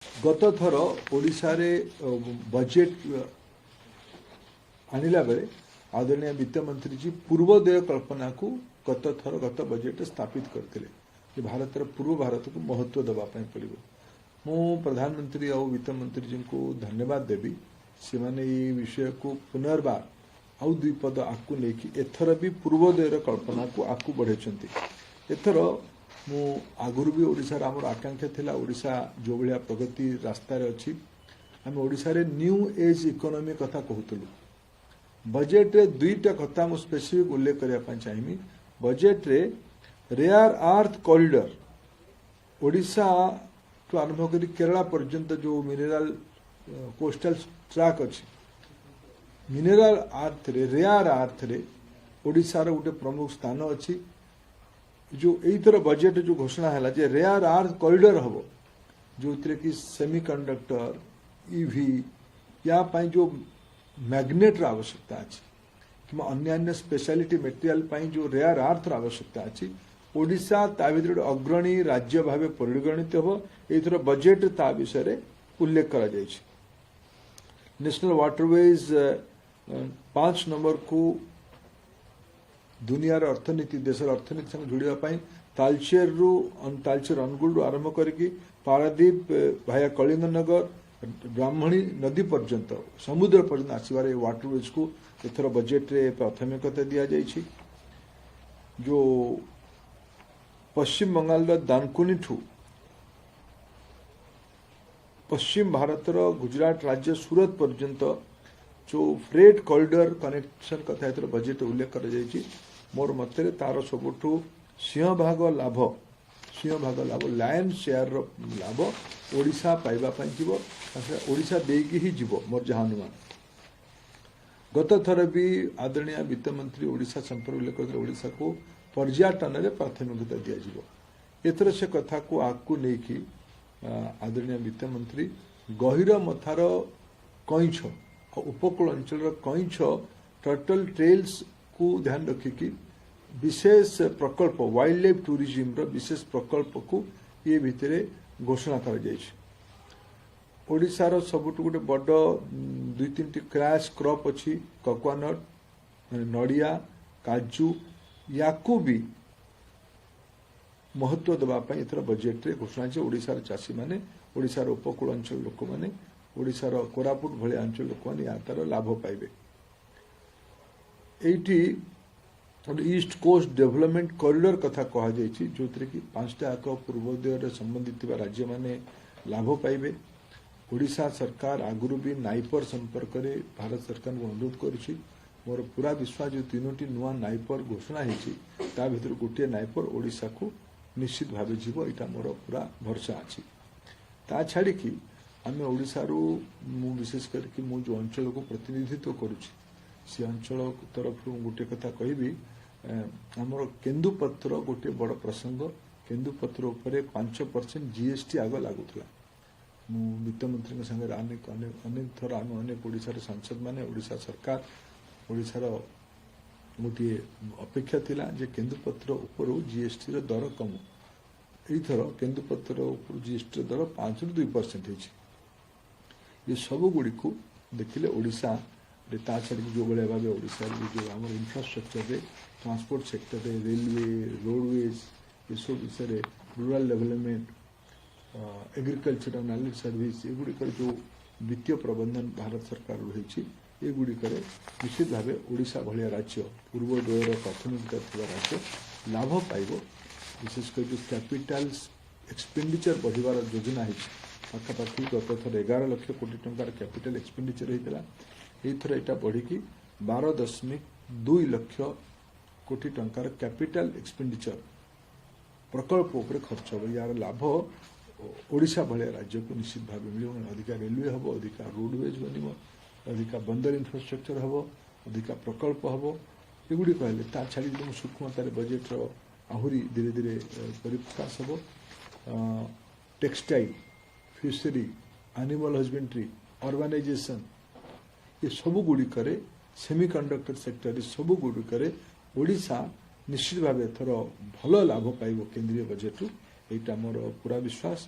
गत थर ओडिशा रे बजेट आनिला बेले आदरणीय वित्त मंत्री जी पूर्वोदय कल्पना को गत बजेट स्थापित करते कि भारत पूर्व भारत को महत्व देवाई पड़ो। मु प्रधानमंत्री और वित्त मंत्री जी को धन्यवाद देवी से माने ये विषय को पुनर्बार आउ दुई पद आकु लेकिन एथर भी पूर्वोदय कल्पना को आकु बढ़े। एथर मु आगुरी भी ओडिशा आमर आकांक्षा थिला ओडिशा जो भाया प्रगति रास्तार अच्छी आम ओडिशा रे न्यू एज इकोनॉमी कथा कहतलु। बजेट रे दुईटा कथा मु स्पेसिफिक उल्लेख करने चाहिए। बजेट रे रेयर अर्थ कॉरिडोर ओडिशा तो आरंभ कर केरला पर्यंत जो मिनेराल कोस्टल ट्रैक अच्छी मिनेराल अर्थ रे रेयर अर्थ रे ओडिशा रो गोटे प्रमुख स्थान अच्छी। जो एथर बजेट जो घोषणा है जे रेयर अर्थ कॉरिडोर हम जो कि सेमीकंडक्टर ईवी या जो मैग्नेट आवश्यकता अच्छी कि अन्य स्पेशलिटी मेटेरियल जो रेयर अर्थ आवश्यकता अच्छी ओडिशा ता भर अग्रणी राज्य भाव परिगणित हम। एथर बजेट ता विषय उल्लेख करा जायछि। नेशनल वाटरवेज 5 नंबर को दुनियार अर्थनीति देशर अर्थनीति संग जोड़ापी तालचेर अनुगुल आरंभ करके पारादीप भाया कलिंगनगर ब्राह्मणी नदी पर्यंत समुद्र पर्यंत आसबार वाटरवेज को एथर बजेट रे प्राथमिकता दि जाइछि। जो पश्चिम बंगाल दानकुनी ठू पश्चिम भारतर गुजरात राज्य सूरत पर्यंत जो फ्रेट कॉरिडोर कनेक्शन कथा एथर बजेट उल्लेख कर मोर मतरे तार सबुठू सिंहभाग लाभ लायन शेयर लाभ ओडिशा पाइबा जीव ओडिशा देकी ही जीव मोर जहाँ अनुमान। गत थर भी आदरणीय वित्त मंत्री ओडिशा संपर्क उल्लेख करते ओडिशा को पर्यटन में प्राथमिकता दिज्व। एथर से कथा को आगू नहीं आदरणीय वित्त मंत्री गहिर मथार कईछ उपकूल अंचल कईछ टर्टल ट्रेल्स को ध्यान रखिकी विशेष प्रकल्प वाइल्ड लाइफ टूरिज्म रो विशेष प्रकल्प को ये भितर घोषणा कर ओडिशार सबुठ गोटे बड़ 2-3 क्रैश क्रॉप अच्छी कोकोनट नड़िया काजू याकू भी महत्व देवाई एथर बजेट रे घोषणा ओडिशार चाषी माने ओडिशार उपकूल अंचल लोक माने ओडिशार कोरापुट भली अंचल लोक माने यार लाभ पाइबे। एठी ईस्ट कोस्ट डेवलपमेंट कॉरिडोर कथा कहा जायछि जो कि 5टा पूर्वोदय संबंधित राज्य माने लाभ पाइबे। ओडिशा सरकार आगुरी भी नाइपर संपर्क में भारत सरकार को अनुरोध करुछि। मोर पूरा विश्वास जो 3टी नुआ नाइपर घोषणा होती भर गोटे नाइपर ओडिशा को निश्चित भाव जीव यहाँ मोर पूरा भरसा अच्छी। ता छाड़ी आम ओडिशारू मु विशेष करके मु जो अंचल को प्रतिनिधित्व करुछि से अंचल तरफ गोटे कथा कहबी आमर केन्दुपत्र गोटे बड़ प्रसंग केन्दुपत्र उपरे 5% जीएसटी आग लगुला। मु वित्त मंत्री संगे अनेक थर आम अनेक ओडिशार सांसद माने ओडिशा सरकार ओडिशार गोटे अपेक्षा थिला जे केन्दुपत्र उपरू जीएसटी रो दर कम। एथर केन्दुपत्र उपर जीएसटी दर 5 ରୁ 2% होछि। ये सब गुड़ी को देखिले ओडिशा ता छाड़ी जो भाया भाव ओडिशा जो आम infrastructure transport sector railway roadways ये सब विषय रूरल डेवलपमेंट एग्रीकल्चर नाली सर्विस एगुड़िकर जो वित्तीय प्रबंधन भारत सरकार रही एगुड़िकर निश्चित भाव ओडिशा भाया राज्य पूर्वोदयर प्राथमिकता थी राज्य लाभ पाइब। विशेषकर जो कैपिटल एक्सपेंडिचर बढ़िवार योजना है पाखापाखि गत थर 11 लाख कोटी टंकार कैपिटल एक्सपेंडिचर होता एथर यहाँ बढ़ी 12.2 लाख कोटी टंकार कैपिटल एक्सपेंडिचर प्रकल्प उपर खर्च हो। यार लाभ ओडिशा भाया राज्य को निश्चित भाव मिल अधिका रेलवे हम अधिका रोडवेज बन अधिका बंदर इनफ्रास्ट्रक्चर हम अधिका प्रकल्प हम एगुड़ी कहले ता छाड़ी जो सूक्ष्मतार बजेट आहरी धीरे धीरे परिप्रकाश हम। Textile fishery animal husbandry urbanisation ये सब गुड़िकर सेमीकंडक्टर सेक्टर सब गुड़िकर ओडिशा निश्चित भाव एथर भल लाभ पाइब केंद्रीय बजेट। यहाँ मोर पूरा विश्वास।